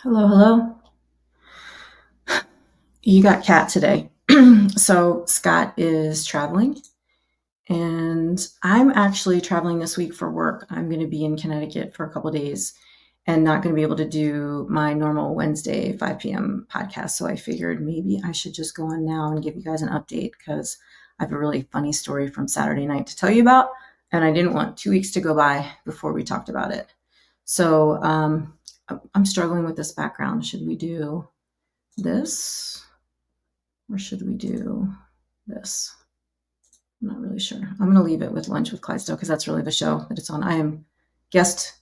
Hello, hello. You got Kat today. So Scott is traveling, and I'm actually traveling this week for work. I'm going to be in Connecticut for a couple days and not going to be able to do my normal Wednesday 5 p.m. podcast. So I figured maybe I should just go on now and give you guys an update because I have a really funny story from Saturday night to tell you about, and I didn't want 2 weeks to go by before we talked about it. So I'm struggling with this background. Should we do this? Or should we do this? I'm not really sure. I'm going to leave it with Lunch with Clydesdale because that's really the show that it's on. I am guest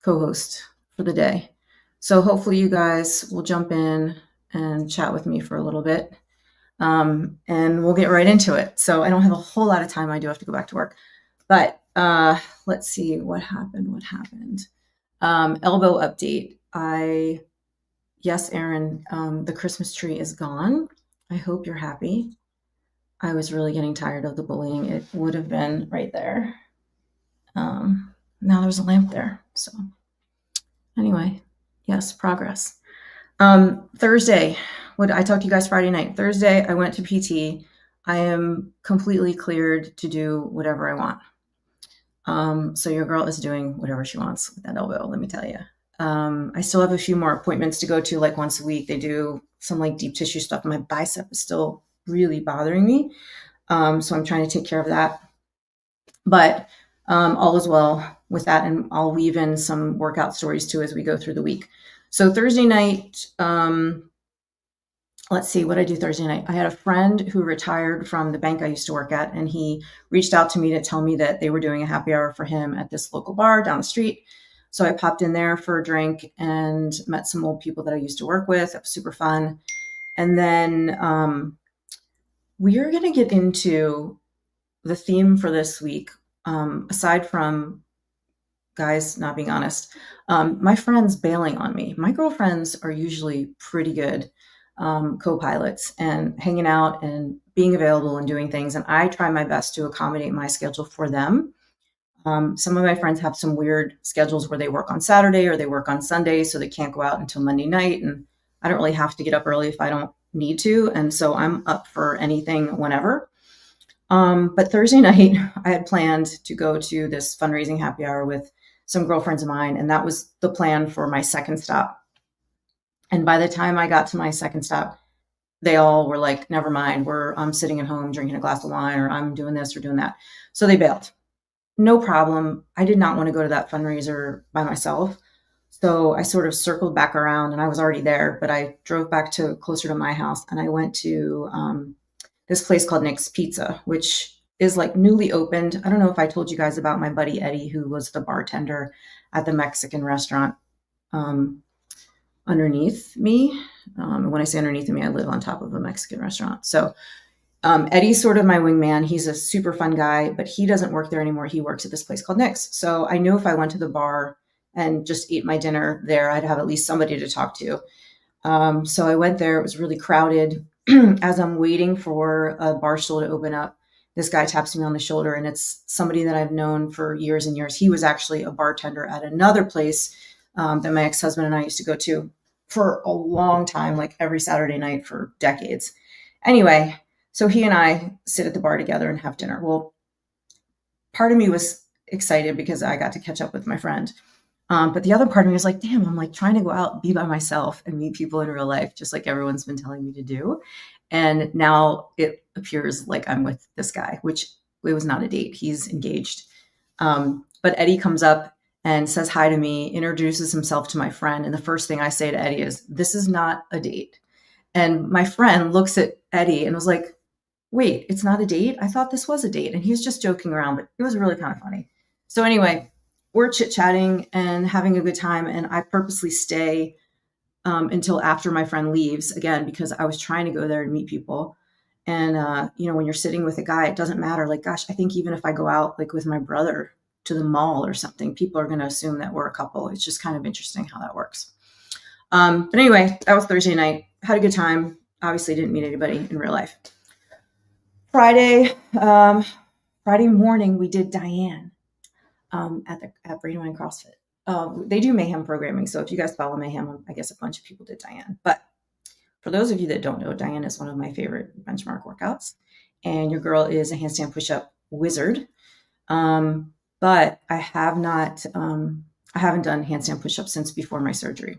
co-host for the day. So hopefully you guys will jump in and chat with me for a little bit. And we'll get right into it. So I don't have a whole lot of time. I do have to go back to work. But let's see what happened. Elbow update. Yes, Aaron, the Christmas tree is gone. I hope you're happy. I was really getting tired of the bullying. It would have been right there. Now there's a lamp there. So anyway, yes, progress. Thursday, what I talked to you guys Friday night. Thursday, I went to PT. I am completely cleared to do whatever I want. So your girl is doing whatever she wants with that elbow, let me tell you. I still have a few more appointments to go to, like once a week. They do some like deep tissue stuff. My bicep is still really bothering me. So I'm trying to take care of that. But all is well with that. And I'll weave in some workout stories too as we go through the week. So Thursday night, let's see what I do Thursday night. I had a friend who retired from the bank I used to work at, and he reached out to me to tell me that they were doing a happy hour for him at this local bar down the street. So I popped in there for a drink and met some old people that I used to work with. It was super fun. And then we are going to get into the theme for this week. Aside from guys not being honest, my friends bailing on me. My girlfriends are usually pretty good co-pilots and hanging out and being available and doing things. And I try my best to accommodate my schedule for them. Some of my friends have some weird schedules where they work on Saturday or they work on Sunday, so they can't go out until Monday night. And I don't really have to get up early if I don't need to. And so I'm up for anything whenever. But Thursday night, I had planned to go to this fundraising happy hour with some girlfriends of mine, and that was the plan for my second stop. And by the time I got to my second stop, they all were like, never mind, I'm sitting at home drinking a glass of wine, or I'm doing this or doing that. So they bailed. No problem. I did not want to go to that fundraiser by myself. So I sort of circled back around, and I was already there, but I drove back to closer to my house, and I went to this place called Nick's Pizza, which is like newly opened. I don't know if I told you guys about my buddy Eddie, who was the bartender at the Mexican restaurant underneath me. And when I say underneath me, I live on top of a Mexican restaurant. So Eddie's sort of my wingman. He's a super fun guy, but he doesn't work there anymore. He works at this place called Nick's. So I knew if I went to the bar and just ate my dinner there, I'd have at least somebody to talk to. So I went there. It was really crowded. As I'm waiting for a bar stool to open up, this guy taps me on the shoulder, and it's somebody that I've known for years and years. He was actually a bartender at another place that my ex-husband and I used to go to for a long time, like every Saturday night for decades. Anyway, so he and I sit at the bar together and have dinner. Well, part of me was excited because I got to catch up with my friend. But the other part of me was like, damn, I'm like trying to go out, be by myself and meet people in real life, just like everyone's been telling me to do. And now it appears like I'm with this guy, which it was not a date. He's engaged. But Eddie comes up and says hi to me, introduces himself to my friend. And the first thing I say to Eddie is, this is not a date. And my friend looks at Eddie and was like, wait, it's not a date? I thought this was a date. And he was just joking around, but it was really kind of funny. So anyway, we're chit-chatting and having a good time. And I purposely stay until after my friend leaves, again, because I was trying to go there and meet people. And, when you're sitting with a guy, it doesn't matter. Like, gosh, I think even if I go out like with my brother to the mall or something, people are going to assume that we're a couple. It's just kind of interesting how that works. But anyway, that was Thursday night. Had a good time. Obviously didn't meet anybody in real life. Friday morning, we did Diane at Brandywine CrossFit. they do Mayhem programming. So if you guys follow Mayhem, I guess a bunch of people did Diane. But for those of you that don't know, Diane is one of my favorite benchmark workouts. And your girl is a handstand push-up wizard. But I haven't done handstand push-ups since before my surgery.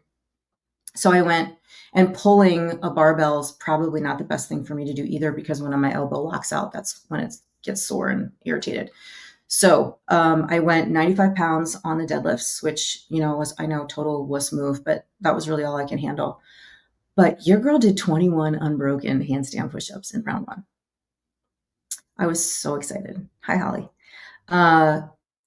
So I went, and pulling a barbell is probably not the best thing for me to do either, because when my elbow locks out, that's when it gets sore and irritated. So I went 95 pounds on the deadlifts, which, was, I know, total wuss move, but that was really all I can handle. But your girl did 21 unbroken handstand push-ups in round 1. I was so excited. Hi, Holly.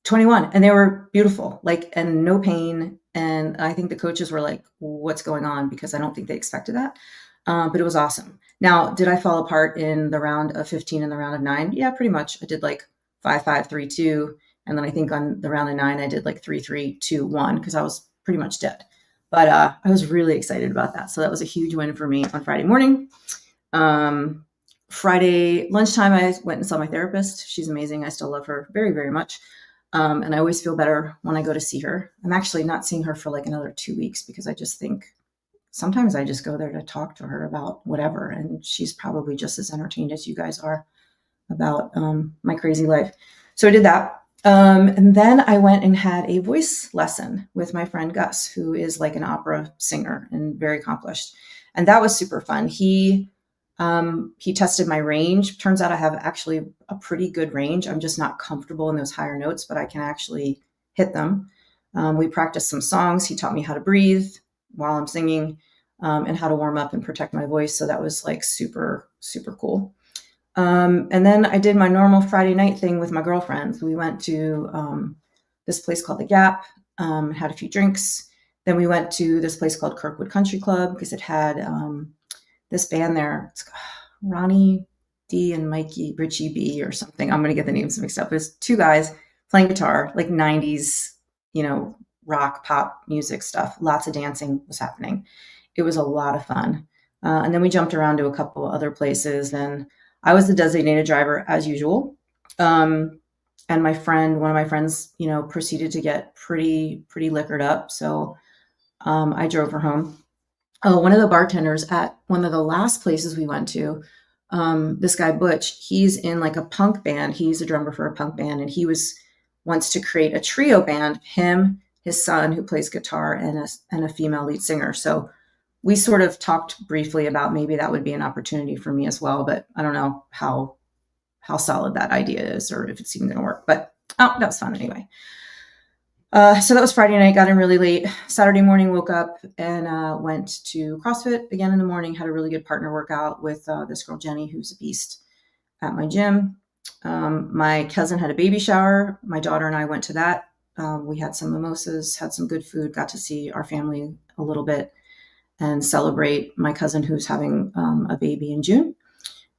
21, and they were beautiful, and no pain. And I think the coaches were like, what's going on? Because I don't think they expected that. But it was awesome. Now, did I fall apart in the round of 15 and the round of 9? Yeah, pretty much. I did 5, 5, 3, 2. And then I think on the round of 9, I did 3, 3, 2, 1, because I was pretty much dead. But I was really excited about that. So that was a huge win for me on Friday morning. Friday lunchtime, I went and saw my therapist. She's amazing. I still love her very, very much. And I always feel better when I go to see her. I'm actually not seeing her for another 2 weeks, because I just think sometimes I just go there to talk to her about whatever. And she's probably just as entertained as you guys are about my crazy life. So I did that. And then I went and had a voice lesson with my friend Gus, who is an opera singer and very accomplished. And that was super fun. He tested my range. Turns out I have actually a pretty good range. I'm just not comfortable in those higher notes, but I can actually hit them. We practiced some songs. He taught me how to breathe while I'm singing, and how to warm up and protect my voice. So that was super, super cool. And then I did my normal Friday night thing with my girlfriends. We went to this place called The Gap, had a few drinks. Then we went to this place called Kirkwood Country Club, because it had this band there. It's Ronnie D and Richie B or something. I'm going to get the names mixed up. There's 2 guys playing guitar, 90s, rock, pop music stuff. Lots of dancing was happening. It was a lot of fun. And then we jumped around to a couple other places, and I was the designated driver as usual. And one of my friends, proceeded to get pretty liquored up. So I drove her home. Oh, one of the bartenders at one of the last places we went to, this guy Butch, he's in a punk band. He's a drummer for a punk band, and he wants to create a trio band, him, his son who plays guitar, and a female lead singer. So we sort of talked briefly about maybe that would be an opportunity for me as well, but I don't know how solid that idea is, or if it's even going to work. But that was fun anyway. So that was Friday night, got in really late. Saturday morning, woke up and went to CrossFit again in the morning, had a really good partner workout with this girl, Jenny, who's a beast at my gym. My cousin had a baby shower. My daughter and I went to that. We had some mimosas, had some good food, got to see our family a little bit and celebrate my cousin who's having a baby in June,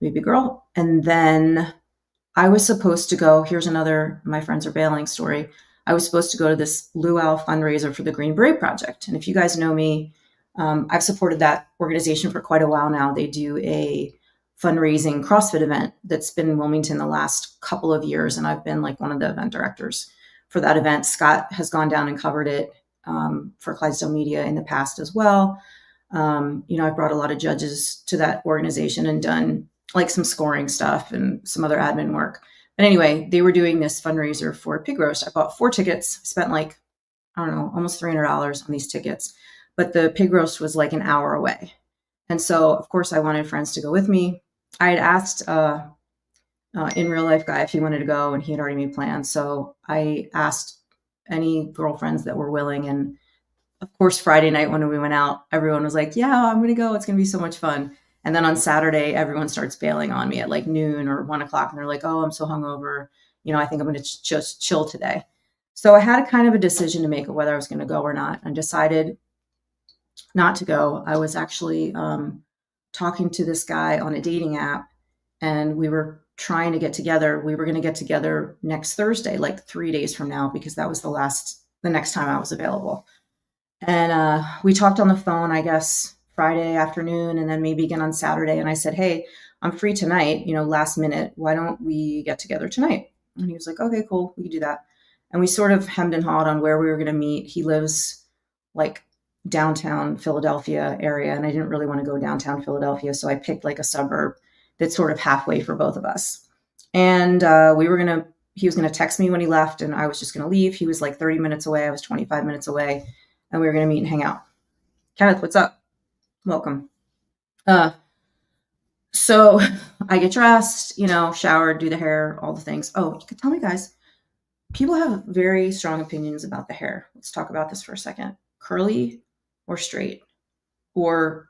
baby girl. And then I was supposed to go, here's another my friends are bailing story. I was supposed to go to this luau fundraiser for the Green Beret Project. And if you guys know me, I've supported that organization for quite a while now. They do a fundraising CrossFit event that's been in Wilmington the last couple of years. And I've been one of the event directors for that event. Scott has gone down and covered it for Clydesdale Media in the past as well. I've brought a lot of judges to that organization and done some scoring stuff and some other admin work. But anyway, they were doing this fundraiser for pig roast. I bought 4 tickets, spent almost $300 on these tickets. But the pig roast was an hour away. And so, of course, I wanted friends to go with me. I had asked in real life guy if he wanted to go, and he had already made plans. So I asked any girlfriends that were willing. And of course, Friday night when we went out, everyone was like, yeah, I'm going to go. It's going to be so much fun. And then on Saturday, everyone starts bailing on me at noon or 1 o'clock. And they're like, oh, I'm so hungover. I think I'm going to just chill today. So I had a kind of a decision to make of whether I was going to go or not, and decided not to go. I was actually talking to this guy on a dating app, and we were trying to get together. We were going to get together next Thursday, 3 days from now, because that was the next time I was available. And we talked on the phone, I guess, Friday afternoon, and then maybe again on Saturday. And I said, hey, I'm free tonight, last minute. Why don't we get together tonight? And he was like, okay, cool. We can do that. And we sort of hemmed and hawed on where we were going to meet. He lives like downtown Philadelphia area, and I didn't really want to go downtown Philadelphia, so I picked like a suburb that's sort of halfway for both of us. And he was gonna text me when he left, and I was just gonna leave. He was like 30 minutes away. I was 25 minutes away, and we were gonna meet and hang out. Kenneth, what's up? Welcome. Uh, so I get dressed, showered, do the hair, all the things. Oh, you could tell me, guys. People have very strong opinions about the hair. Let's talk about this for a second. Curly or straight, or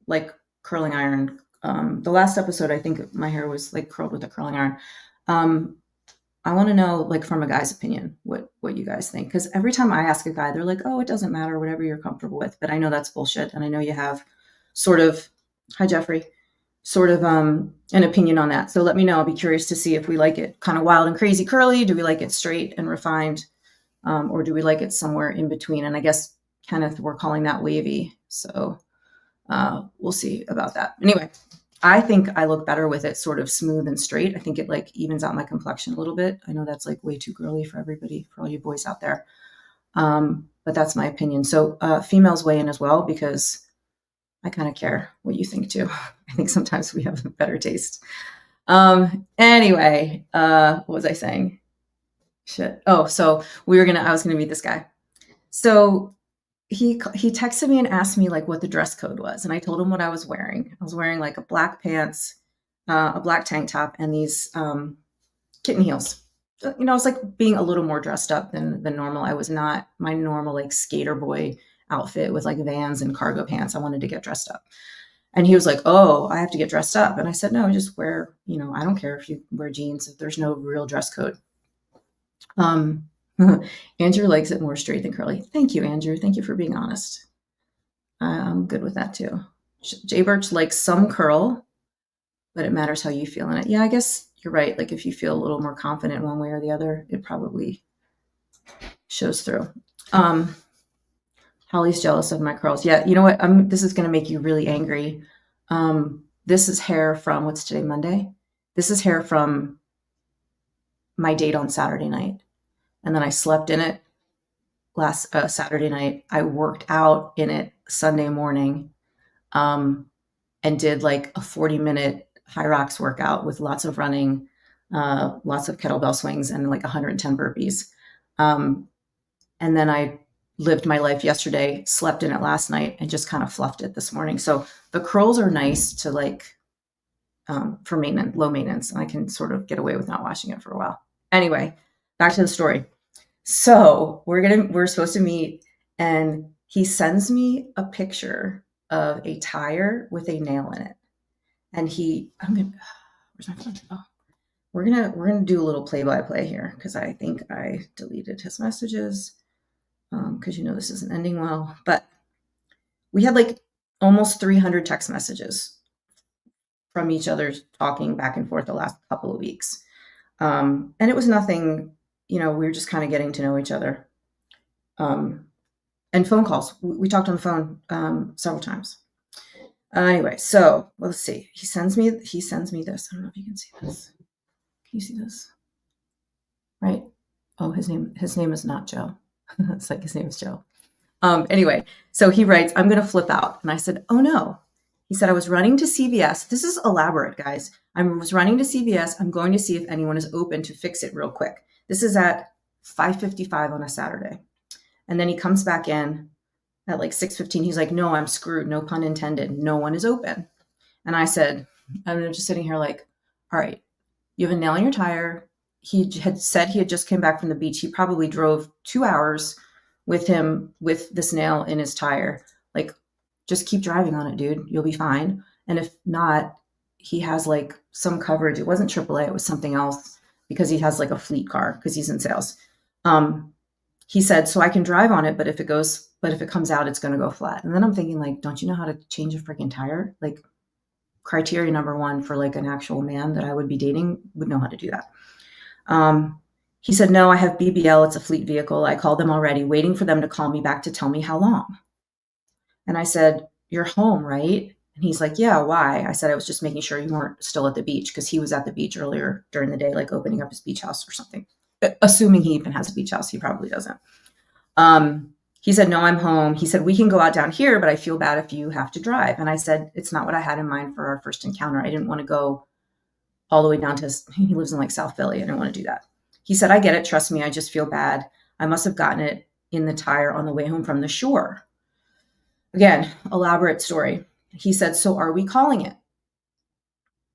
like curling iron. The last episode, I think my hair was like curled with a curling iron. I want to know, like, from a guy's opinion, what you guys think. Because every time I ask a guy, they're like, oh, it doesn't matter, whatever you're comfortable with. But I know that's bullshit. And I know you have sort of, hi, Jeffrey, sort of an opinion on that. So let me know. I'll be curious to see if we like it kind of wild and crazy curly. Do we like it straight and refined? Or do we like it somewhere in between? And I guess, Kenneth, we're calling that wavy. So we'll see about that. Anyway, I think I look better with it sort of smooth and straight. I think it like evens out my complexion a little bit. I know that's like way too girly for everybody, for all you boys out there. But that's my opinion. So females weigh in as well, because I kind of care what you think too. I think sometimes we have better taste. Anyway, what was I saying? Shit. Oh, so I was gonna meet this guy. So he texted me and asked me like what the dress code was, and I told him what I was wearing. I was wearing like a black pants, a black tank top, and these kitten heels. It's like being a little more dressed up than normal. I was not my normal like skater boy outfit with like Vans and cargo pants. I wanted to get dressed up. And he was like, oh, I have to get dressed up. And I said, no, just wear, I don't care if you wear jeans, if there's no real dress code. Andrew likes it more straight than curly. Thank you, Andrew. Thank you for being honest. I'm good with that too. Jay Birch likes some curl, but it matters how you feel in it. Yeah, I guess you're right. Like if you feel a little more confident one way or the other, it probably shows through. Holly's jealous of my curls. Yeah, you know what? This is going to make you really angry. This is hair from, what's today, Monday? This is hair from my date on Saturday night. And then I slept in it last Saturday night. I worked out in it Sunday morning and did like a 40-minute high rocks workout with lots of running, lots of kettlebell swings, and like 110 burpees. And then I lived my life yesterday, slept in it last night, and just kind of fluffed it this morning. So the curls are nice to like for maintenance, low maintenance, and I can sort of get away with not washing it for a while. Anyway, back to the story. So we're supposed to meet, and he sends me a picture of a tire with a nail in it. And where's my phone? Oh, we're gonna do a little play-by-play here, because I think I deleted his messages, because this isn't ending well. But we had like almost 300 text messages from each other talking back and forth the last couple of weeks. And it was nothing, we were just kind of getting to know each other. And phone calls. We talked on the phone several times. Anyway, so let's see. He sends me this. I don't know if you can see this. Can you see this? Right? Oh, his name is not Joe. It's like his name is Joe. Anyway, so he writes, I'm going to flip out. And I said, oh no. He said, I was running to CVS. This is elaborate, guys. I was running to CVS. I'm going to see if anyone is open to fix it real quick. This is at 5:55 on a Saturday. And then he comes back in at like 6:15. He's like, no, I'm screwed. No pun intended. No one is open. And I said, I'm just sitting here like, all right, you have a nail in your tire. He had said he had just came back from the beach. He probably drove 2 hours with him with this nail in his tire. Like, just keep driving on it, dude. You'll be fine. And if not, he has like some coverage. It wasn't AAA. It was something else, because he has like a fleet car because he's in sales. He said, so I can drive on it, but if it comes out, it's going to go flat. And then I'm thinking like, don't you know how to change a freaking tire? Like, criteria number one for like an actual man that I would be dating would know how to do that. He said, no, I have BBL. It's a fleet vehicle. I called them already, waiting for them to call me back to tell me how long. And I said, you're home, right? And he's like, yeah, why? I said, I was just making sure you weren't still at the beach, because he was at the beach earlier during the day, like opening up his beach house or something. assuming he even has a beach house. He probably doesn't. He said, no, I'm home. He said, we can go out down here, but I feel bad if you have to drive. And I said, it's not what I had in mind for our first encounter. I didn't want to go all the way down to, he lives in like South Philly. I didn't want to do that. He said, I get it. Trust me. I just feel bad. I must have gotten it in the tire on the way home from the shore. Again, elaborate story. He said, so are we calling it?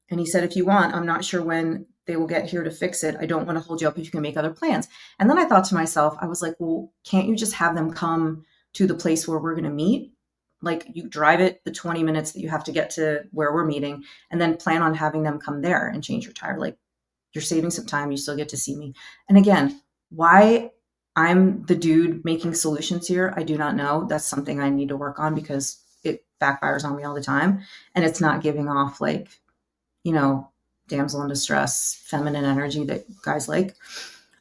And he said, if you want, I'm not sure when they will get here to fix it. I don't want to hold you up if you can make other plans. And then I thought to myself, I was like, well, can't you just have them come to the place where we're going to meet? Like you drive it the 20 minutes that you have to get to where we're meeting and then plan on having them come there and change your tire. Like you're saving some time. You still get to see me. And again, why I'm the dude making solutions here, I do not know. That's something I need to work on because it backfires on me all the time. And it's not giving off like, you know, damsel in distress, feminine energy that guys like.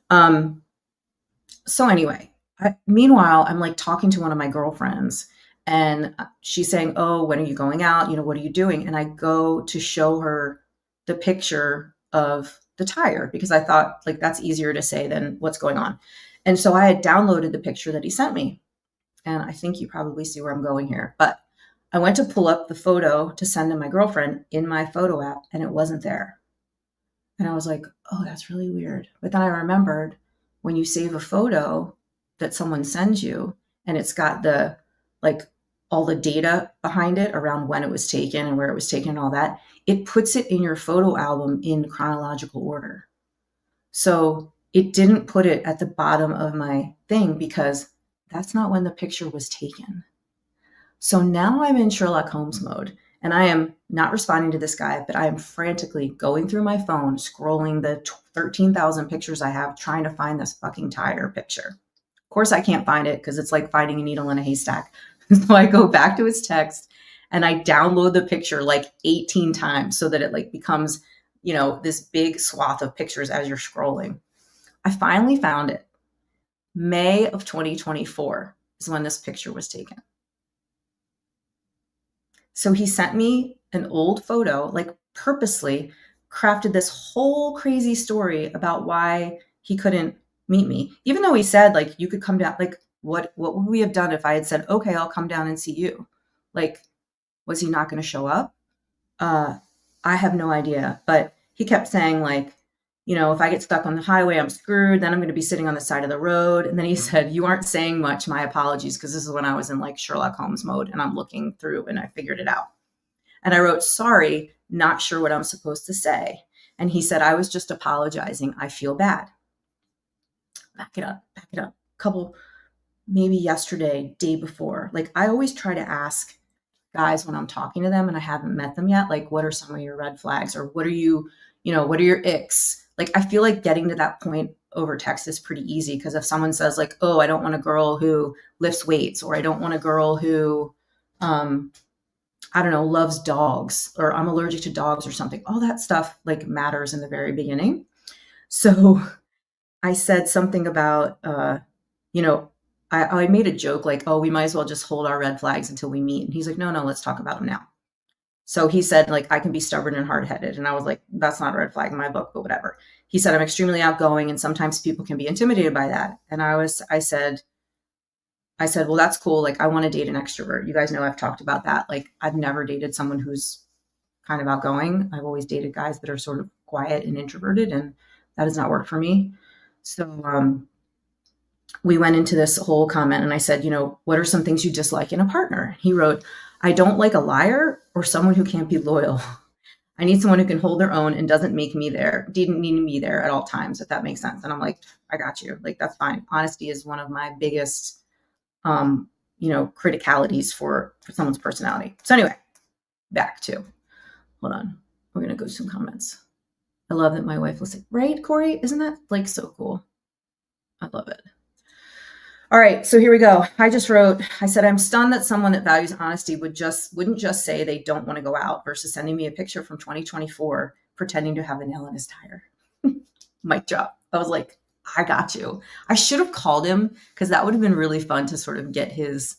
So anyway, meanwhile, I'm like talking to one of my girlfriends and she's saying, oh, when are you going out? You know, what are you doing? And I go to show her the picture of the tire because I thought like that's easier to say than what's going on. And so I had downloaded the picture that he sent me. And I think you probably see where I'm going here, but I went to pull up the photo to send to my girlfriend in my photo app and it wasn't there. And I was like, oh, that's really weird. But then I remembered when you save a photo that someone sends you and it's got the, like all the data behind it around when it was taken and where it was taken and all that, it puts it in your photo album in chronological order. So it didn't put it at the bottom of my thing because that's not when the picture was taken. So now I'm in Sherlock Holmes mode and I am not responding to this guy, but I am frantically going through my phone, scrolling the 13,000 pictures I have, trying to find this fucking tire picture. Of course, I can't find it because it's like finding a needle in a haystack. So I go back to his text and I download the picture like 18 times so that it like becomes, you know, this big swath of pictures as you're scrolling. I finally found it. May of 2024 is when this picture was taken. So he sent me an old photo, like purposely crafted this whole crazy story about why he couldn't meet me. Even though he said like, you could come down, like what would we have done if I had said, okay, I'll come down and see you? Like, was he not going to show up? I have no idea, but he kept saying like, you know, if I get stuck on the highway, I'm screwed. Then I'm going to be sitting on the side of the road. And then he said, you aren't saying much. My apologies. Because this is when I was in like Sherlock Holmes mode and I'm looking through and I figured it out. And I wrote, sorry, not sure what I'm supposed to say. And he said, I was just apologizing. I feel bad. Back it up. Couple, maybe yesterday, day before. Like I always try to ask guys when I'm talking to them and I haven't met them yet, like, what are some of your red flags or what are you, you know, what are your icks? Like, I feel like getting to that point over text is pretty easy because if someone says like, oh, I don't want a girl who lifts weights or I don't want a girl who, I don't know, loves dogs or I'm allergic to dogs or something, all that stuff like matters in the very beginning. So I said something about, you know, I made a joke like, oh, we might as well just hold our red flags until we meet. And he's like, no, let's talk about them now. So he said, like, I can be stubborn and hard-headed. And I was like, that's not a red flag in my book, but whatever. He said, I'm extremely outgoing and sometimes people can be intimidated by that. And I said, well, that's cool. Like, I want to date an extrovert. You guys know I've talked about that. Like, I've never dated someone who's kind of outgoing. I've always dated guys that are sort of quiet and introverted, and that does not work for me. So we went into this whole comment and I said, you know, what are some things you dislike in a partner? He wrote, I don't like a liar or someone who can't be loyal. I need someone who can hold their own and didn't need me there at all times, if that makes sense. And I'm like, I got you. Like, that's fine. Honesty is one of my biggest, you know, criticalities for someone's personality. So anyway, back to, hold on. We're going to go to some comments. I love that my wife was like, right, Corey? Isn't that like so cool? I love it. All right, so here we go. I said, I'm stunned that someone that values honesty wouldn't just say they don't want to go out versus sending me a picture from 2024 pretending to have a nail in his tire. Mic drop. I was like, I got you. I should have called him because that would have been really fun to sort of get his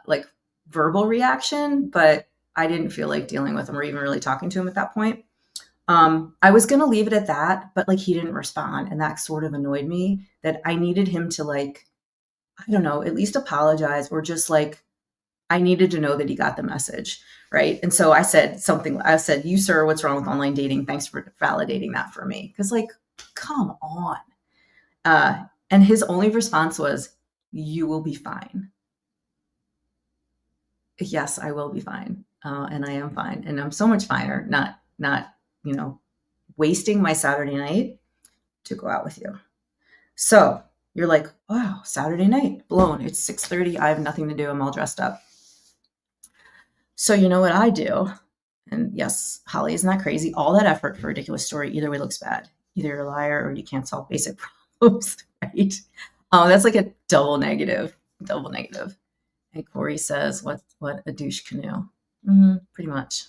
like verbal reaction, but I didn't feel like dealing with him or even really talking to him at that point. I was going to leave it at that, but like he didn't respond. And that sort of annoyed me that I needed him to like, I don't know, at least apologize or just like, I needed to know that he got the message. Right. And so I said something, I said, you, sir, what's wrong with online dating? Thanks for validating that for me. Cause like, come on. And his only response was, you will be fine. Yes, I will be fine. And I am fine. And I'm so much finer, not, you know, wasting my Saturday night to go out with you. So you're like, wow, Saturday night, blown. It's 6:30. I have nothing to do. I'm all dressed up. So you know what I do? And yes, Holly, isn't that crazy? All that effort for a ridiculous story either way looks bad. Either you're a liar or you can't solve basic problems, right? That's like a double negative, double negative. And Corey says, what a douche canoe. Pretty much.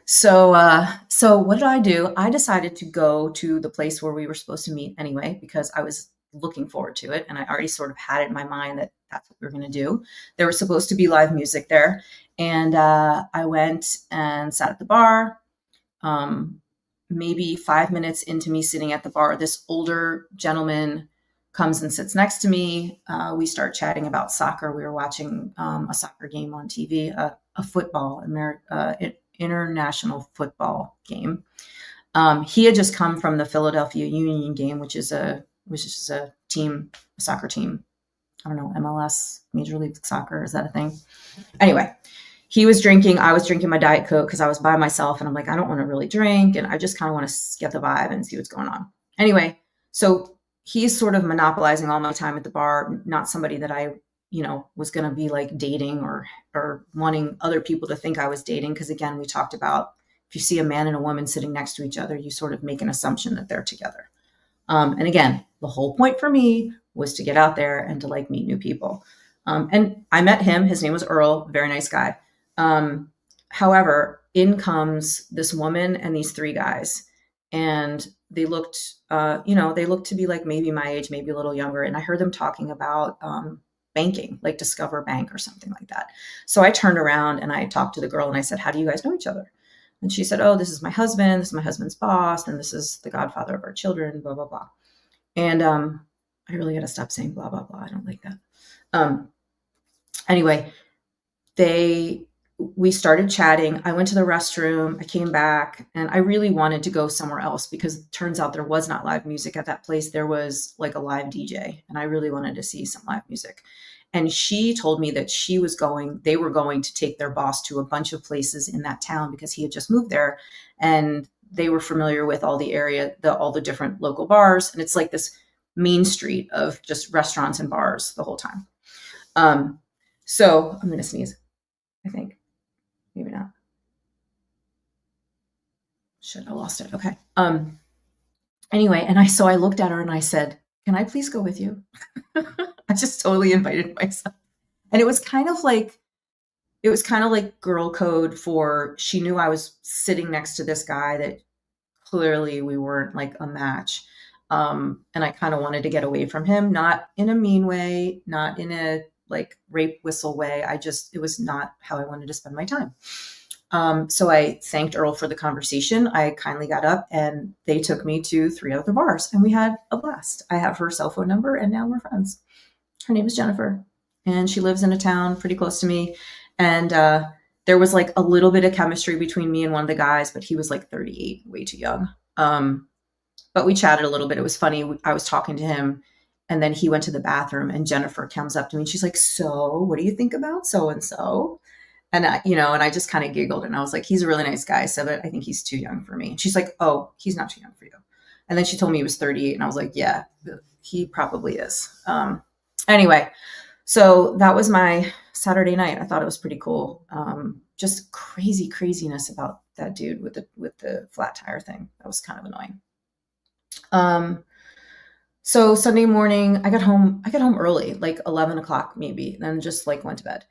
So what did I do? I decided to go to the place where we were supposed to meet anyway, because I was looking forward to it. And I already sort of had it in my mind that that's what we were going to do. There was supposed to be live music there. And I went and sat at the bar. Maybe 5 minutes into me sitting at the bar, this older gentleman comes and sits next to me. We start chatting about soccer. We were watching a soccer game on TV, a football, international football game. He had just come from the Philadelphia Union game, which is a team, a soccer team. I don't know, MLS, Major League Soccer, is that a thing? Anyway, he was drinking. I was drinking my Diet Coke because I was by myself, and I'm like, I don't want to really drink, and I just kind of want to get the vibe and see what's going on. Anyway, so he's sort of monopolizing all my time at the bar. Not somebody that I, was going to be like dating or wanting other people to think I was dating. Because again, we talked about if you see a man and a woman sitting next to each other, you sort of make an assumption that they're together. And again, the whole point for me was to get out there and to like meet new people. And I met him. His name was Earl, very nice guy. However, in comes this woman and these three guys, and they looked, they looked to be like maybe my age, maybe a little younger. And I heard them talking about banking, like Discover Bank or something like that. So I turned around and I talked to the girl and I said, how do you guys know each other? And she said, oh, this is my husband. This is my husband's boss. And this is the godfather of our children, blah, blah, blah. And I really got to stop saying blah, blah, blah. I don't like that. Anyway, we started chatting. I went to the restroom. I came back and I really wanted to go somewhere else because it turns out there was not live music at that place. There was like a live DJ and I really wanted to see some live music. And she told me that they were going to take their boss to a bunch of places in that town because he had just moved there and they were familiar with all the area, all the different local bars. And it's like this main street of just restaurants and bars the whole time. So I'm going to sneeze, I think. Maybe not. Shit, I lost it. Okay. Anyway, and I looked at her and I said, can I please go with you? I just totally invited myself. And it was kind of like girl code for, she knew I was sitting next to this guy that clearly we weren't like a match. And I kind of wanted to get away from him, not in a mean way, not in a like rape whistle way. It was not how I wanted to spend my time. So I thanked Earl for the conversation. I kindly got up and they took me to 3 other bars and we had a blast. I have her cell phone number and now we're friends. Her name is Jennifer and she lives in a town pretty close to me. And there was like a little bit of chemistry between me and one of the guys, but he was like 38, way too young. But we chatted a little bit. It was funny. I was talking to him and then he went to the bathroom and Jennifer comes up to me and she's like, so what do you think about so-and-so? And I just kind of giggled and I was like, he's a really nice guy. So I think he's too young for me. And she's like, oh, he's not too young for you. And then she told me he was 38 and I was like, yeah, he probably is. Anyway, so that was my Saturday night. I thought it was pretty cool. Just craziness about that dude with the flat tire thing. That was kind of annoying. So Sunday morning, I got home early, like 11 o'clock maybe, and then just like went to bed.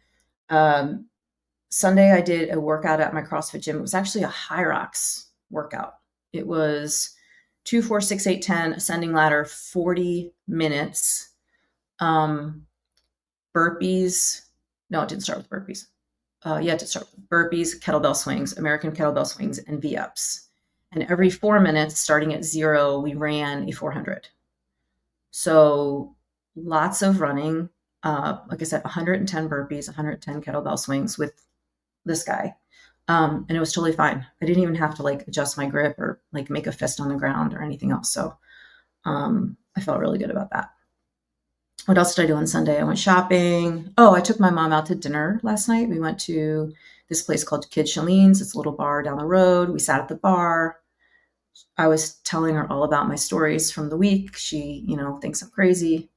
Sunday, I did a workout at my CrossFit gym. It was actually a high rocks workout. It was 2, 4, 6, 8, 10, ascending ladder, 40 minutes. Burpees. No, it didn't start with burpees. It did start with burpees, kettlebell swings, American kettlebell swings, and V-ups. And every 4 minutes, starting at 0, we ran a 400. So lots of running. Like I said, 110 burpees, 110 kettlebell swings with this guy. And it was totally fine. I didn't even have to like adjust my grip or like make a fist on the ground or anything else. So I felt really good about that. What else did I do on Sunday? I went shopping. Oh, I took my mom out to dinner last night. We went to this place called Kid Shalene's. It's a little bar down the road. We sat at the bar. I was telling her all about my stories from the week. She, thinks I'm crazy.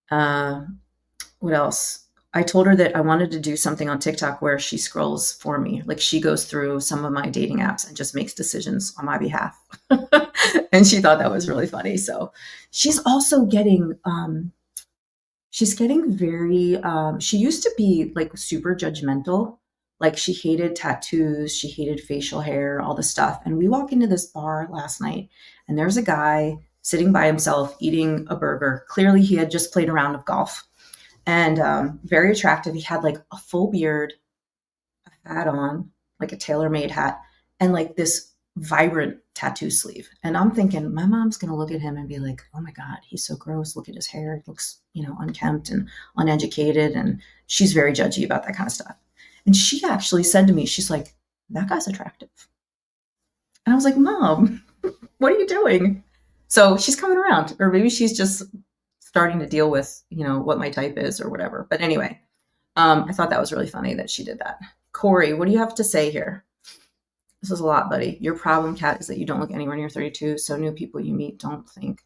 What else? I told her that I wanted to do something on TikTok where she scrolls for me. Like she goes through some of my dating apps and just makes decisions on my behalf. And she thought that was really funny. So she's also getting very, she used to be like super judgmental. Like she hated tattoos, she hated facial hair, all this stuff. And we walk into this bar last night and there's a guy sitting by himself eating a burger. Clearly he had just played a round of golf and very attractive. He had like a full beard, a hat on, like a tailor-made hat, and like this vibrant tattoo sleeve. And I'm thinking, my mom's going to look at him and be like, oh my God, he's so gross. Look at his hair. It looks, unkempt and uneducated. And she's very judgy about that kind of stuff. And she actually said to me, she's like, that guy's attractive. And I was like, Mom, what are you doing? So she's coming around, or maybe she's just starting to deal with, what my type is or whatever. But anyway, I thought that was really funny that she did that. Corey, what do you have to say here? This is a lot, buddy. Your problem, Kat, is that you don't look anywhere near 32. So new people you meet don't think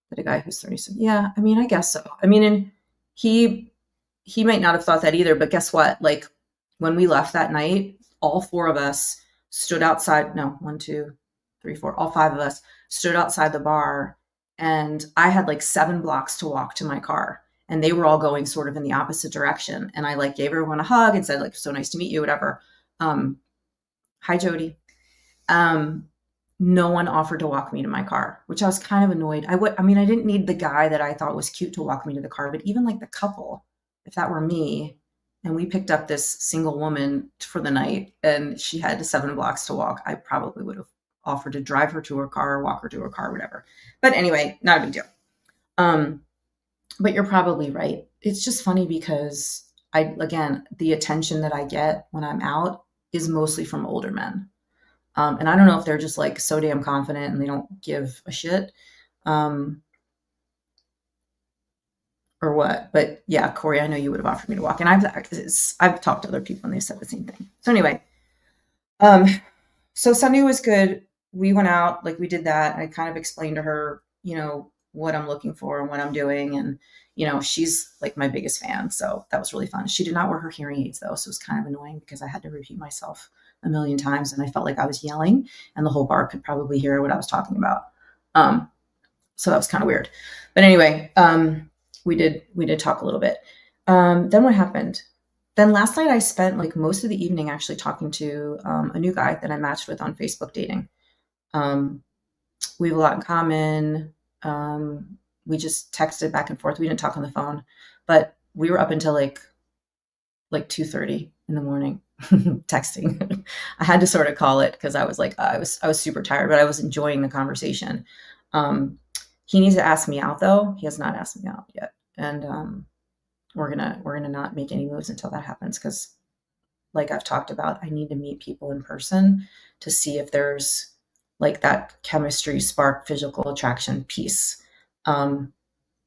that a guy who's 36. Yeah, I mean, I guess so. I mean, and he might not have thought that either, but guess what? Like when we left that night, all four of us stood outside. No, 1, 2, 3, 4. All five of us stood outside the bar, and I had like 7 blocks to walk to my car, and they were all going sort of in the opposite direction. And I like gave everyone a hug and said like, so nice to meet you, whatever. Hi, Jody. No one offered to walk me to my car, which I was kind of annoyed. I didn't need the guy that I thought was cute to walk me to the car, but even like the couple, if that were me and we picked up this single woman for the night and she had 7 blocks to walk, I probably would have offered to drive her to her car, walk her to her car, whatever. But anyway, not a big deal. But you're probably right. It's just funny because the attention that I get when I'm out is mostly from older men. And I don't know if they're just like so damn confident and they don't give a shit, or what. But yeah, Corey, I know you would have offered me to walk, and I've talked to other people and they said the same thing. So anyway, so Sunday was good. We went out, like we did that. I kind of explained to her, what I'm looking for and what I'm doing, and she's like my biggest fan, so that was really fun. She did not wear her hearing aids though, so it was kind of annoying because I had to repeat myself a million times and I felt like I was yelling and the whole bar could probably hear what I was talking about. So that was kind of weird. But anyway, we did talk a little bit. Then what happened? Then last night I spent like most of the evening actually talking to a new guy that I matched with on Facebook dating. We have a lot in common. We just texted back and forth. We didn't talk on the phone, but we were up until like 2:30 in the morning texting. I had to sort of call it because I was like, I was super tired, but I was enjoying the conversation. He needs to ask me out though. He has not asked me out yet. And, we're gonna not make any moves until that happens. Cause like I've talked about, I need to meet people in person to see if there's like that chemistry, spark, physical attraction piece. And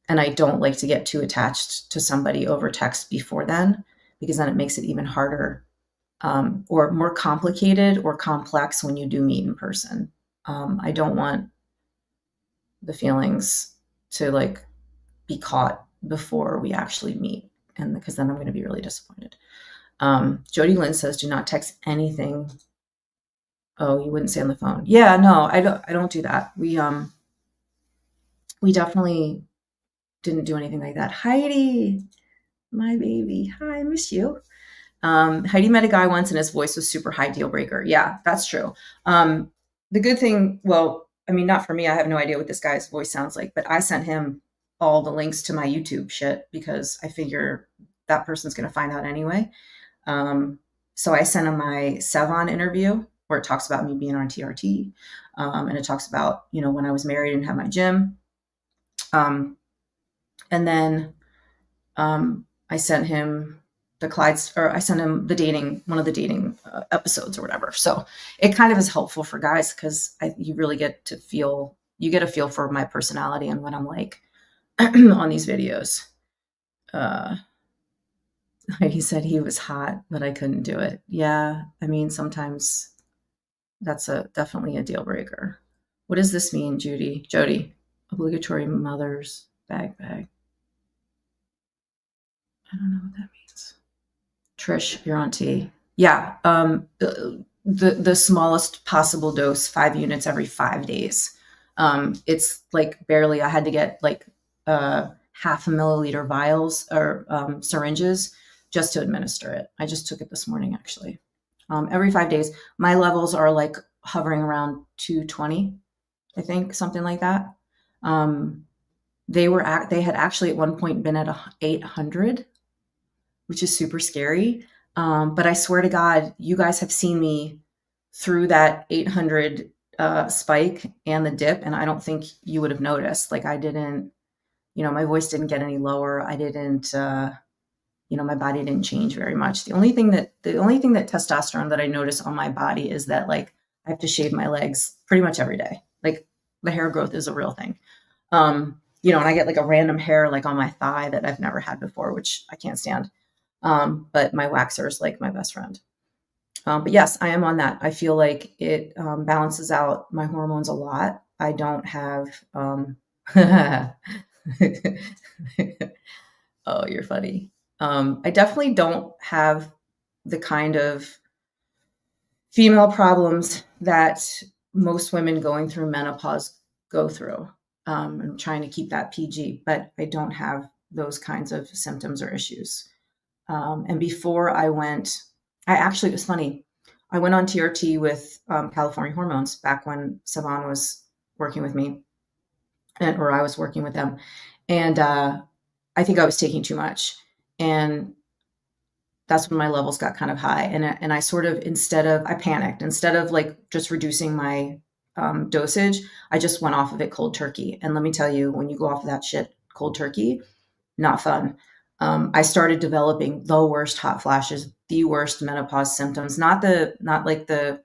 I don't like to get too attached to somebody over text before then, because then it makes it even harder, or more complicated or complex when you do meet in person. I don't want the feelings to like be caught before we actually meet, and because then I'm going to be really disappointed. Jody Lynn says, do not text anything. Oh, you wouldn't say on the phone. Yeah, no, I don't do that. We definitely didn't do anything like that. Heidi, my baby. Hi, I miss you. Heidi met a guy once and his voice was super high, deal breaker. Yeah, that's true. The good thing, well, I mean, not for me. I have no idea what this guy's voice sounds like, but I sent him all the links to my YouTube shit because I figure that person's going to find out anyway. So I sent him my Sevon interview where it talks about me being on TRT. And it talks about, when I was married and had my gym. And then I sent him I sent him one of the dating episodes or whatever. So it kind of is helpful for guys because you really get a feel for my personality and what I'm like on these videos. He said he was hot, but I couldn't do it. Yeah, I mean, sometimes that's definitely a deal breaker. What does this mean, Jody? Obligatory mother's bag. I don't know what that means. Trish, your auntie. Yeah, the smallest possible dose, 5 units every 5 days. It's like barely. I had to get like half a milliliter vials or syringes just to administer it. I just took it this morning, actually. Every 5 days. My levels are like hovering around 220, I think, something like that. They had actually at one point been at 800, which is super scary. But I swear to God, you guys have seen me through that 800 spike and the dip, and I don't think you would have noticed. Like I didn't, my voice didn't get any lower. I didn't, my body didn't change very much. The only thing that testosterone that I notice on my body is that like I have to shave my legs pretty much every day. Like the hair growth is a real thing. And I get like a random hair like on my thigh that I've never had before, which I can't stand. But my waxer is like my best friend. But yes, I am on that. I feel like it balances out my hormones a lot. I don't have, oh, you're funny. I definitely don't have the kind of female problems that most women going through menopause go through. I'm trying to keep that PG, but I don't have those kinds of symptoms or issues. And before I went, it was funny. I went on TRT with California Hormones back when Savan was working with me, or I was working with them. And I think I was taking too much. And that's when my levels got kind of high. And I sort of, I panicked. Instead of like just reducing my dosage, I just went off of it cold turkey. And let me tell you, when you go off of that shit cold turkey, not fun. I started developing the worst hot flashes, the worst menopause symptoms, not like the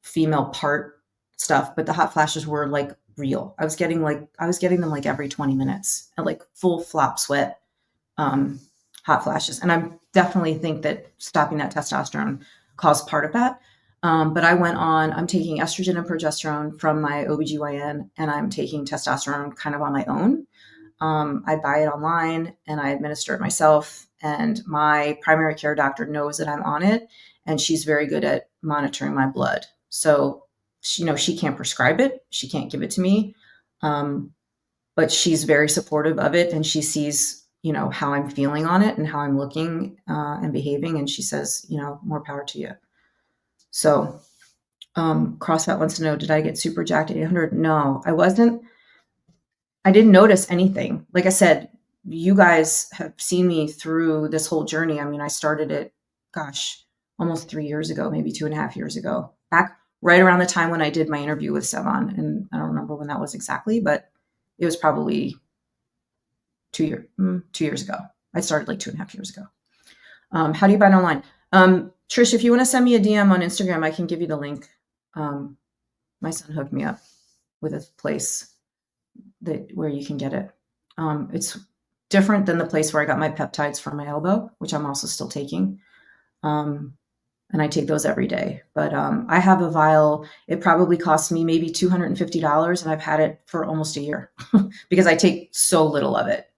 female part stuff, but the hot flashes were like real. I was getting them like every 20 minutes and like full flop sweat, hot flashes. And I definitely think that stopping that testosterone caused part of that. But I'm taking estrogen and progesterone from my OBGYN, and I'm taking testosterone kind of on my own. I buy it online and I administer it myself. And my primary care doctor knows that I'm on it, and she's very good at monitoring my blood. So, she can't prescribe it. She can't give it to me. But she's very supportive of it, and she sees, how I'm feeling on it and how I'm looking and behaving. And she says, more power to you. So, CrossFit wants to know, did I get super jacked at 800? No, I wasn't. I didn't notice anything. Like I said, you guys have seen me through this whole journey. I mean, I started it, almost 3 years ago, maybe 2.5 years ago, back right around the time when I did my interview with Savan. And I don't remember when that was exactly, but it was probably 2 years ago. I started like 2.5 years ago. How do you buy it online? Trish, if you want to send me a DM on Instagram, I can give you the link. My son hooked me up with a place where you can get it. It's different than the place where I got my peptides for my elbow, which I'm also still taking. And I take those every day. But I have a vial. It probably cost me maybe $250, and I've had it for almost a year because I take so little of it.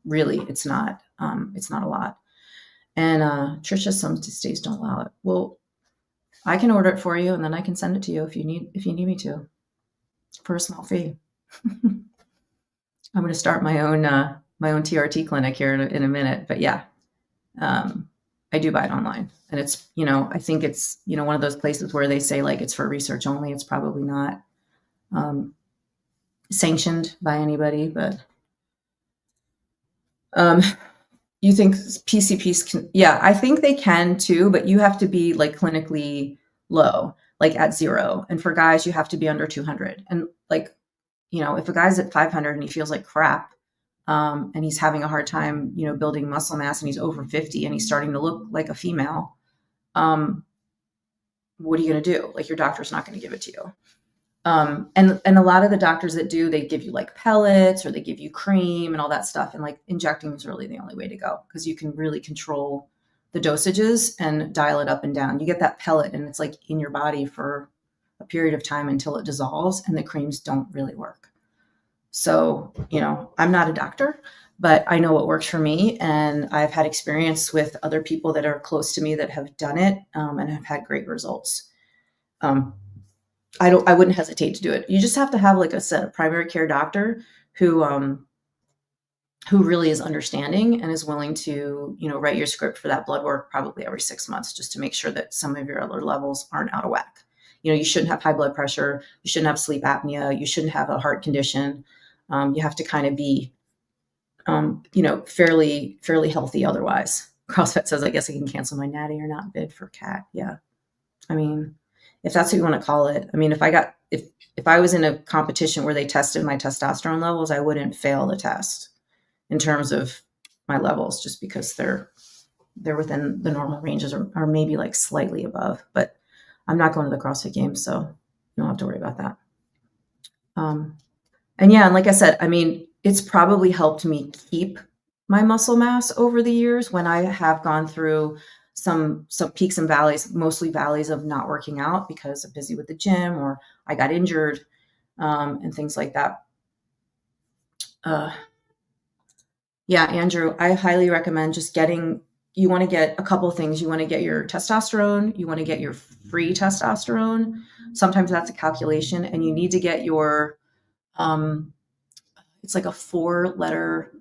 Really, it's not a lot. And Trisha, some states don't allow it. Well, I can order it for you, and then I can send it to you if you need me to, for a small fee. I'm going to start my own TRT clinic here in a minute, but yeah, I do buy it online, and it's, I think it's, one of those places where they say like it's for research only. It's probably not sanctioned by anybody, but you think PCPs can? Yeah, I think they can too, but you have to be like clinically low. like at 0. And for guys, you have to be under 200. And like, if a guy's at 500 and he feels like crap, and he's having a hard time, building muscle mass, and he's over 50 and he's starting to look like a female, what are you going to do? Like, your doctor's not going to give it to you. And a lot of the doctors that do, they give you like pellets or they give you cream and all that stuff. And like injecting is really the only way to go, because you can really control the dosages and dial it up and down. You get that pellet and it's like in your body for a period of time until it dissolves, and the creams don't really work. So, I'm not a doctor, but I know what works for me. And I've had experience with other people that are close to me that have done it, and have had great results. I wouldn't hesitate to do it. You just have to have like a primary care doctor who really is understanding and is willing to, write your script for that blood work probably every 6 months, just to make sure that some of your other levels aren't out of whack. You shouldn't have high blood pressure. You shouldn't have sleep apnea. You shouldn't have a heart condition. You have to kind of be, fairly healthy otherwise. CrossFit says, I guess I can cancel my natty or not bid for cat. Yeah. I mean, if that's what you want to call it. I mean, if I was in a competition where they tested my testosterone levels, I wouldn't fail the test in terms of my levels, just because they're within the normal ranges, or maybe like slightly above. But I'm not going to the CrossFit Games, so you don't have to worry about that. And yeah, and like I said, I mean, it's probably helped me keep my muscle mass over the years when I have gone through some peaks and valleys, mostly valleys of not working out because I'm busy with the gym or I got injured, and things like that. Yeah, Andrew, I highly recommend just you want to get a couple of things. You want to get your testosterone, you want to get your free testosterone. Sometimes that's a calculation, and you need to get your, it's like a 4-letter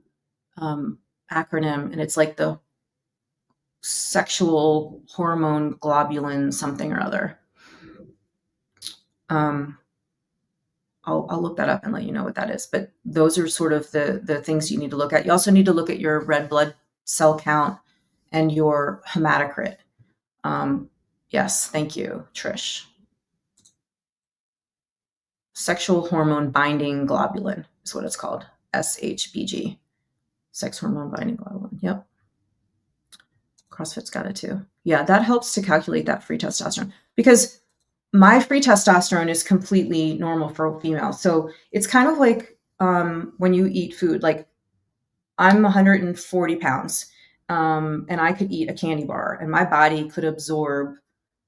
acronym, and it's like the sexual hormone globulin something or other. I'll look that up and let you know what that is. But those are sort of the things you need to look at. You also need to look at your red blood cell count and your hematocrit. Yes, thank you, Trish. Sexual hormone binding globulin is what it's called. SHBG. Sex hormone binding globulin. Yep. CrossFit's got it too. Yeah, that helps to calculate that free testosterone, because my free testosterone is completely normal for females. So it's kind of like when you eat food. Like, I'm 140 pounds, and I could eat a candy bar and my body could absorb,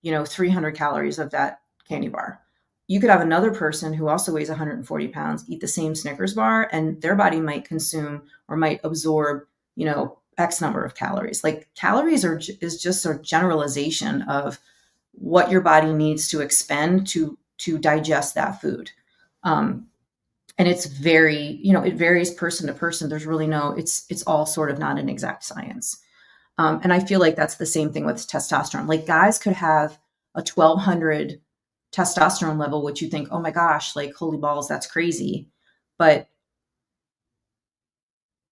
300 calories of that candy bar. You could have another person who also weighs 140 pounds eat the same Snickers bar, and their body might consume or might absorb, X number of calories. Like, calories is just a generalization of what your body needs to expend to digest that food. And it's very, it varies person to person. There's really it's all sort of not an exact science. And I feel like that's the same thing with testosterone. Like, guys could have a 1200 testosterone level, which you think, oh my gosh, like, holy balls, that's crazy. But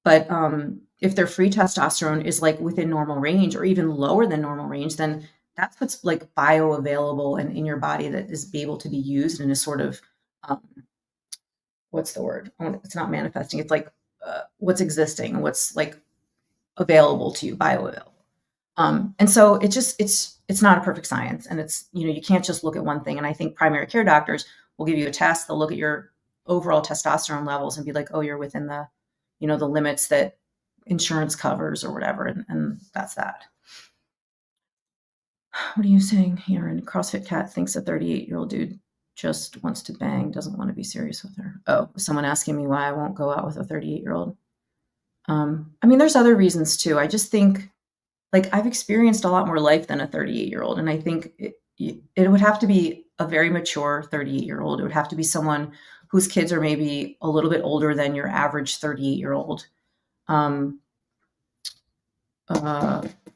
if their free testosterone is like within normal range or even lower than normal range, then that's what's like bioavailable and in your body that is able to be used and is sort of, what's the word? It's not manifesting. It's like what's existing, what's like available to you, bioavailable. And so it's not a perfect science, and it's, you can't just look at one thing. And I think primary care doctors will give you a test. They'll look at your overall testosterone levels and be like, oh, you're within the, the limits that insurance covers or whatever. And that's that. What are you saying here? And CrossFit Cat thinks a 38-year-old dude just wants to bang, doesn't want to be serious with her. Oh, someone asking me why I won't go out with a 38-year-old. I mean, there's other reasons too. I just think, like, I've experienced a lot more life than a 38-year-old. And I think it would have to be a very mature 38-year-old. It would have to be someone whose kids are maybe a little bit older than your average 38-year-old.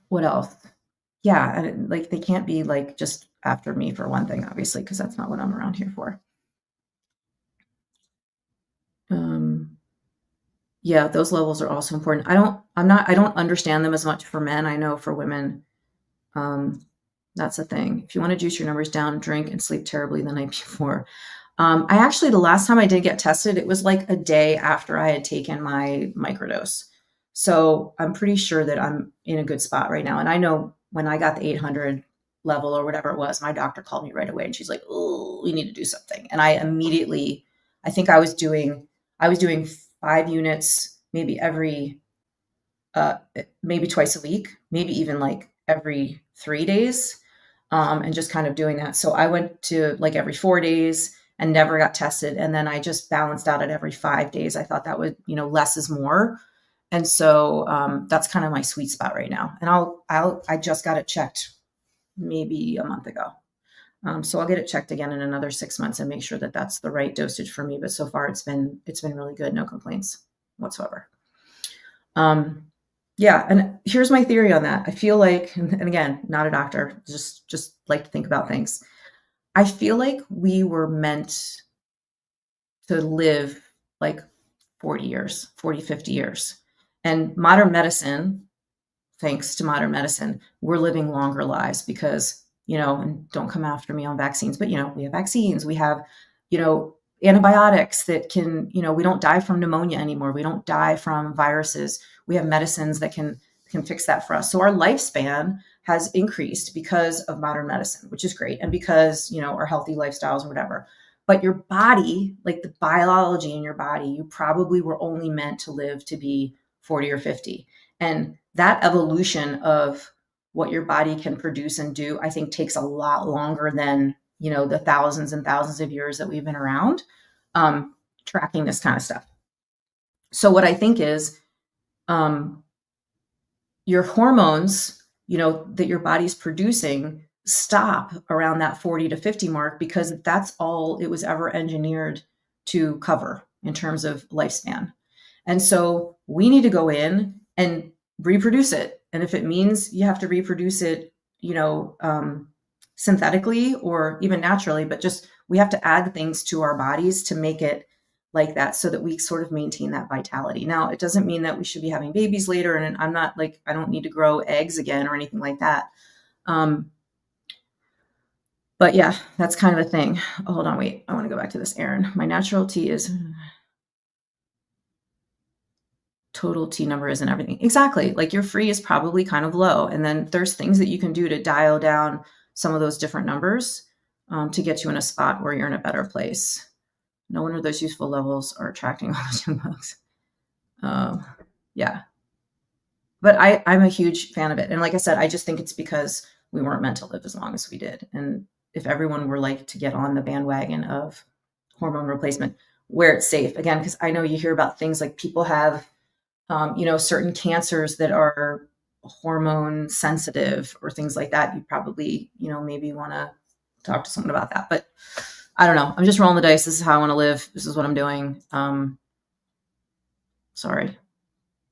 What else? Yeah, and like, they can't be like just after me, for one thing, obviously, because that's not what I'm around here for. Yeah, those levels are also important. I don't understand them as much for men. I know for women, That's the thing. If you want to juice your numbers down, drink and sleep terribly the night before. I actually, the last time I did get tested, it was like a day after I had taken my microdose. So I'm pretty sure that I'm in a good spot right now. And I know when I got the 800 level or whatever it was, my doctor called me right away and she's like, "Oh, we need to do something." And I immediately, I think I was doing 5 units, maybe twice a week, maybe even like every 3 days, and just kind of doing that. So I went to like every 4 days and never got tested. And then I just balanced out at every 5 days. I thought that would, less is more. And so that's kind of my sweet spot right now. And I just got it checked maybe a month ago. So I'll get it checked again in another 6 months and make sure that that's the right dosage for me. But so far it's been really good. No complaints whatsoever. Yeah. And here's my theory on that. I feel like, and again, not a doctor, just like to think about things. I feel like we were meant to live like 40, 50 years. And modern medicine, thanks to modern medicine, we're living longer lives because, and don't come after me on vaccines, but, we have vaccines, we have, antibiotics that can, we don't die from pneumonia anymore. We don't die from viruses. We have medicines that can fix that for us. So our lifespan has increased because of modern medicine, which is great. And because, our healthy lifestyles or whatever. But your body, like the biology in your body, you probably were only meant to live to be 40 or 50. And that evolution of what your body can produce and do, I think takes a lot longer than, the thousands and thousands of years that we've been around tracking this kind of stuff. So what I think is your hormones, that your body's producing stop around that 40 to 50 mark because that's all it was ever engineered to cover in terms of lifespan. And so we need to go in and reproduce it. And if it means you have to reproduce it, synthetically or even naturally, but just we have to add things to our bodies to make it like that so that we sort of maintain that vitality. Now, it doesn't mean that we should be having babies later. And I'm not like, I don't need to grow eggs again or anything like that. But yeah, that's kind of a thing. Oh, hold on, wait. I want to go back to this, Aaron. My natural T is total T number isn't everything. Exactly. Like your free is probably kind of low. And then there's things that you can do to dial down some of those different numbers to get you in a spot where you're in a better place. No wonder those useful levels are attracting all those young bugs. Yeah. But I'm a huge fan of it. And like I said, I just think it's because we weren't meant to live as long as we did. And if everyone were like to get on the bandwagon of hormone replacement where it's safe, again, because I know you hear about things like people have, certain cancers that are hormone sensitive or things like that. You probably, maybe want to talk to someone about that. But I don't know. I'm just rolling the dice. This is how I want to live. This is what I'm doing. Sorry.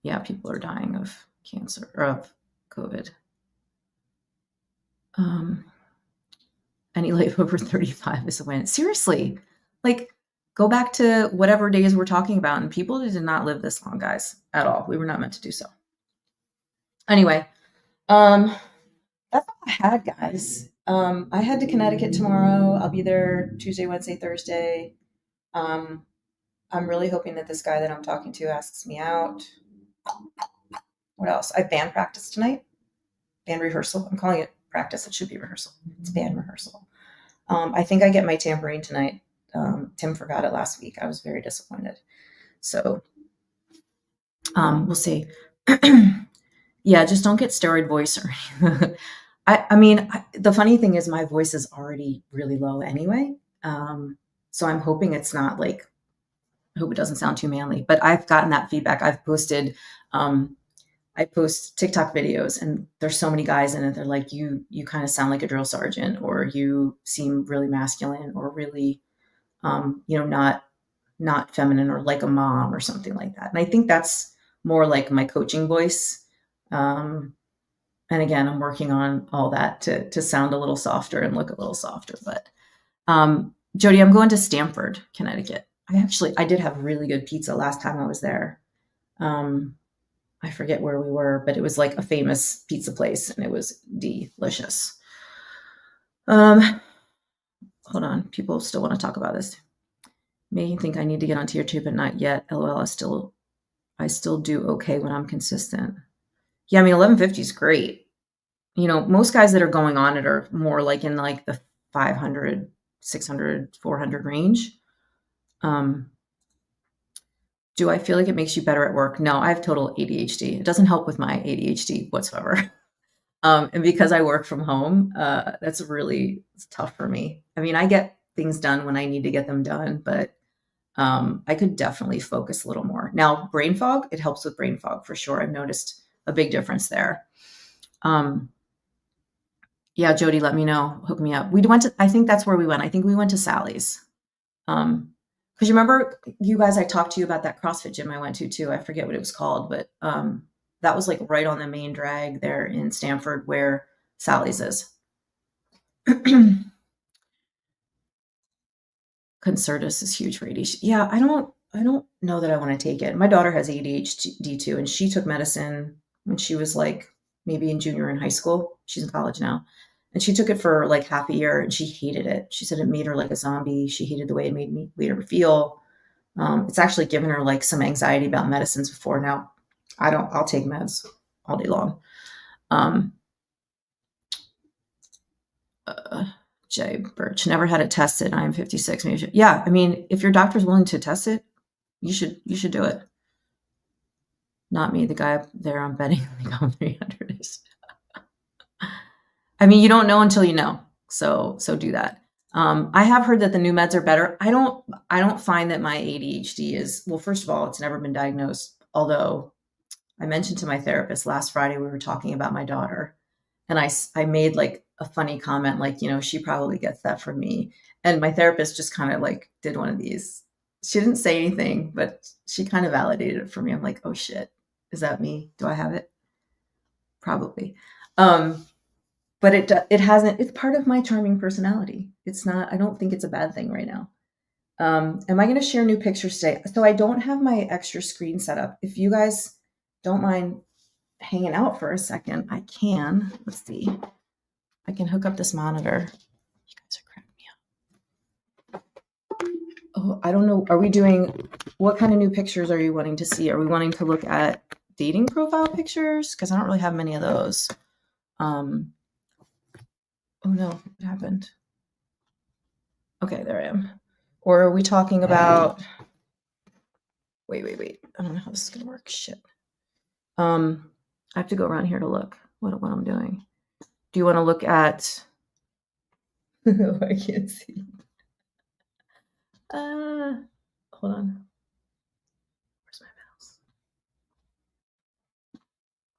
Yeah, people are dying of cancer or of COVID. Any life over 35 is a win. Seriously, like go back to whatever days we're talking about, and people did not live this long, guys, at all. We were not meant to do so. Anyway, that's all I had, guys. I head to Connecticut tomorrow. I'll be there Tuesday, Wednesday, Thursday. I'm really hoping that this guy that I'm talking to asks me out. What else? I have band practice tonight. Band rehearsal. I'm calling it practice. It should be rehearsal. It's band rehearsal. I think I get my tambourine tonight. Tim forgot it last week. I was very disappointed. So we'll see. Yeah, just don't get steroid voice or anything. I mean, the funny thing is my voice is already really low anyway. So I'm hoping it's not like, I hope it doesn't sound too manly, but I've gotten that feedback. I've posted, I post TikTok videos and there's so many guys in it. They're like, you kind of sound like a drill sergeant, or you seem really masculine, or really, not feminine, or like a mom or something like that. And I think that's more like my coaching voice. And again, I'm working on all that to sound a little softer and look a little softer. But Jody, I'm going to Stamford, Connecticut. I did have really good pizza last time I was there. I forget where we were, but it was like a famous pizza place and it was delicious. Hold on. People still want to talk about this. Making think I need to get onto YouTube, but not yet. LOL. I still do okay when I'm consistent. Yeah, I mean, 1150 is great. You know, most guys that are going on it are more like in like the 500, 600, 400 range. Um, do I feel like it makes you better at work? No, I have total ADHD. It doesn't help with my ADHD whatsoever. And because I work from home, that's really it's tough for me. I mean, I get things done when I need to get them done, but I could definitely focus a little more. Now, brain fog, it helps with brain fog for sure. I've noticed a big difference there. Um, yeah, Jody, let me know. Hook me up. We went to, I think that's where we went. I think we went to Sally's. Because you remember, you guys, I talked to you about that CrossFit gym I went to too. I forget what it was called, but that was like right on the main drag there in Stamford where Sally's is. Concertus is huge for ADHD. Yeah, I don't know that I want to take it. My daughter has ADHD too, and she took medicine when she was like maybe in junior in high school. She's in college now. And she took it for like half a year and she hated it. She said it made her like a zombie. She hated the way it made her feel. It's actually given her like some anxiety about medicines before. Now, I'll take meds all day long. Jay Birch, never had it tested. I'm 56. Maybe yeah. I mean, if your doctor's willing to test it, you should do it. Not me, the guy up there I'm betting on 300 is. I mean, you don't know until you know. So do that. I have heard that the new meds are better. I don't find that my ADHD is, well, first of all, it's never been diagnosed. Although I mentioned to my therapist last Friday, we were talking about my daughter and I made like a funny comment, like, you know, she probably gets that from me. And my therapist just kind of like did one of these. She didn't say anything, but she kind of validated it for me. I'm like, oh shit, is that me? Do I have it? Probably. But it hasn't, it's part of my charming personality. It's not, I don't think it's a bad thing right now. Am I going to share new pictures today? So I don't have my extra screen set up. If you guys don't mind hanging out for a second, I can. Let's see. I can hook up this monitor. You guys are cracking me up. Oh, I don't know. Are we doing, what kind of new pictures are you wanting to see? Are we wanting to look at dating profile pictures? Because I don't really have many of those. Oh no, what happened? Okay, there I am. Or are we talking about, wait. I don't know how this is gonna work. Shit. I have to go around here to look what I'm doing. Do you want to look at, I can't see. Hold on. Where's my mouse?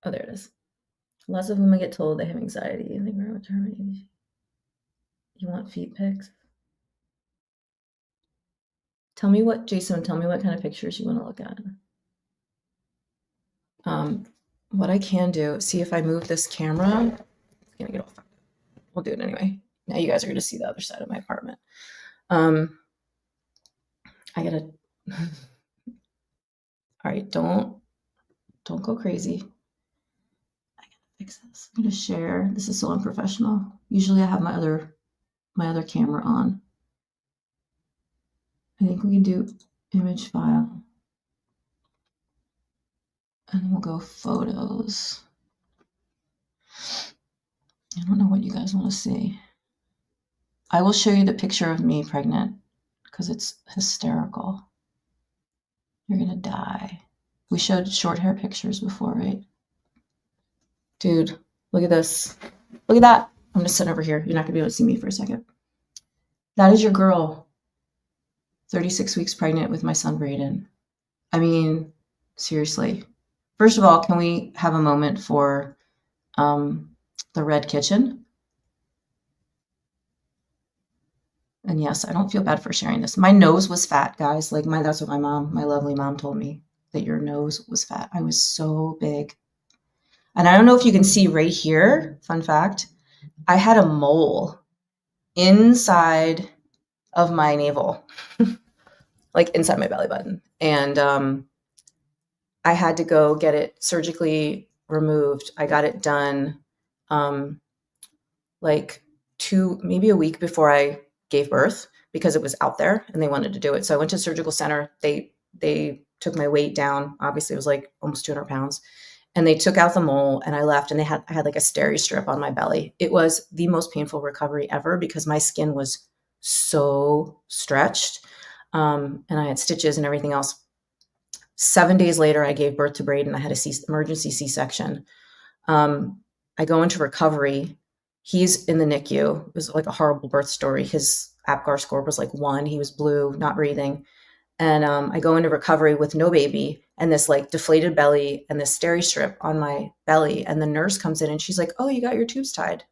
Oh, there it is. Lots of women get told they have anxiety and they grow terminated. You want feet pics? Jason, tell me what kind of pictures you want to look at. What I can do, see if I move this camera, it's gonna get all fucked up. We'll do it anyway. Now you guys are gonna see the other side of my apartment. I gotta, all right, don't go crazy. I gotta fix this. I'm gonna share. This is so unprofessional. Usually I have my other camera on. I think we can do image file. And then we'll go photos. I don't know what you guys want to see. I will show you the picture of me pregnant because it's hysterical. You're gonna die. We showed short hair pictures before, right? Dude, look at this. Look at that. I'm gonna sit over here. You're not gonna be able to see me for a second. That is your girl. 36 weeks pregnant with my son, Braden. I mean, seriously. First of all, can we have a moment for the red kitchen? And yes, I don't feel bad for sharing this. My nose was fat, guys. Like that's what my lovely mom told me, that your nose was fat. I was so big. And I don't know if you can see right here, fun fact, I had a mole inside of my navel, like inside my belly button. And I had to go get it surgically removed. I got it done like maybe a week before I gave birth because it was out there and they wanted to do it. So I went to a surgical center. They took my weight down. Obviously, it was like almost 200 pounds. And they took out the mole and I left and I had like a steri strip on my belly. It was the most painful recovery ever because my skin was so stretched. And I had stitches and everything else. 7 days later, I gave birth to Braden. I had emergency C-section. I go into recovery. He's in the NICU. It was like a horrible birth story. His APGAR score was like 1. He was blue, not breathing. And I go into recovery with no baby and this like deflated belly and this steri strip on my belly. And the nurse comes in and she's like, "Oh, you got your tubes tied."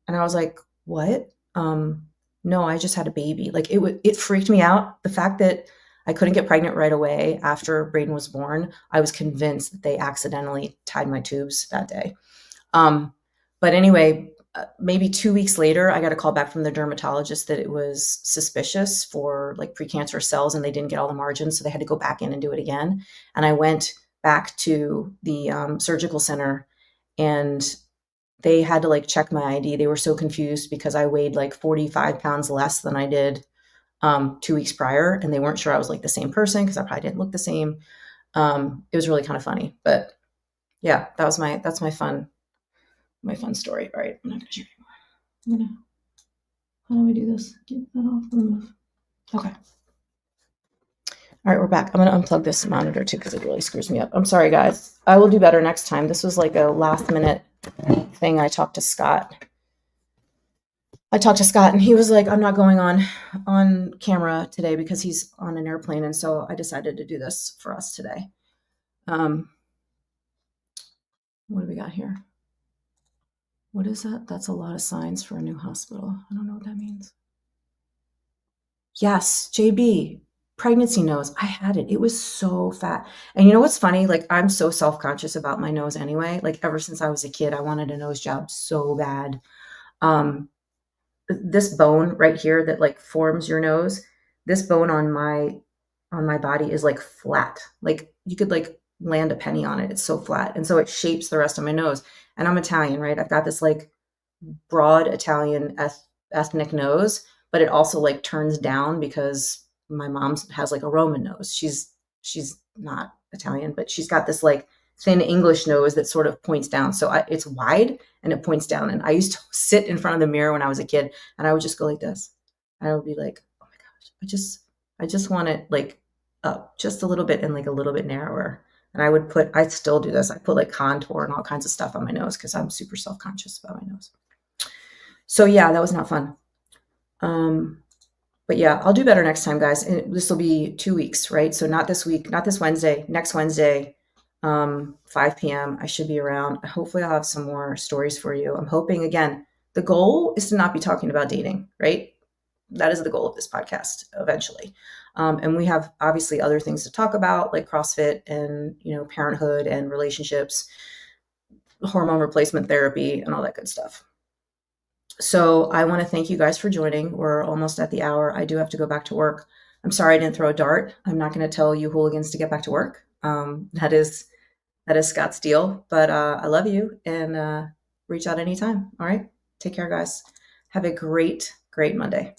And I was like, "What?" No, I just had a baby. Like it freaked me out. The fact that I couldn't get pregnant right away after Braden was born, I was convinced that they accidentally tied my tubes that day. But anyway, maybe 2 weeks later, I got a call back from the dermatologist that it was suspicious for like precancerous cells and they didn't get all the margins. So they had to go back in and do it again. And I went back to the surgical center and they had to like check my ID. They were so confused because I weighed like 45 pounds less than I did 2 weeks prior. And they weren't sure I was like the same person because I probably didn't look the same. It was really kind of funny, but yeah, that's my fun story. All right. I'm not going to share anymore. How do I do this? Get that off, remove. Okay. All right, we're back. I'm going to unplug this monitor too because it really screws me up. I'm sorry, guys. I will do better next time. This was like a last minute thing. I talked to Scott and he was like, "I'm not going on camera today because he's on an airplane." And so I decided to do this for us today. What do we got here? What is that? That's a lot of signs for a new hospital. I don't know what that means. Yes, JB, pregnancy nose. I had it. It was so fat. And you know what's funny? Like, I'm so self-conscious about my nose anyway. Like, ever since I was a kid, I wanted a nose job so bad. This bone right here that like forms your nose, this bone on my body is like flat. Like, you could like land a penny on it. It's so flat. And so it shapes the rest of my nose. And I'm Italian, right? I've got this like broad Italian ethnic nose, but it also like turns down because my mom has like a Roman nose. She's not Italian, but she's got this like thin English nose that sort of points down. So it's wide and it points down. And I used to sit in front of the mirror when I was a kid and I would just go like this. And I would be like, "Oh my gosh, I just want it like up just a little bit and like a little bit narrower." And I still do this. I put like contour and all kinds of stuff on my nose because I'm super self-conscious about my nose. So yeah, that was not fun. But yeah, I'll do better next time, guys. This will be 2 weeks, right? So not this week, not this Wednesday, next Wednesday, 5 p.m. I should be around. Hopefully I'll have some more stories for you. I'm hoping, again, the goal is to not be talking about dating, right? That is the goal of this podcast eventually. And we have obviously other things to talk about like CrossFit and, parenthood and relationships, hormone replacement therapy and all that good stuff. So I want to thank you guys for joining. We're almost at the hour. I do have to go back to work. I'm sorry I didn't throw a dart. I'm not going to tell you hooligans to get back to work. That is Scott's deal. But I love you and reach out anytime. All right. Take care, guys. Have a great, great Monday.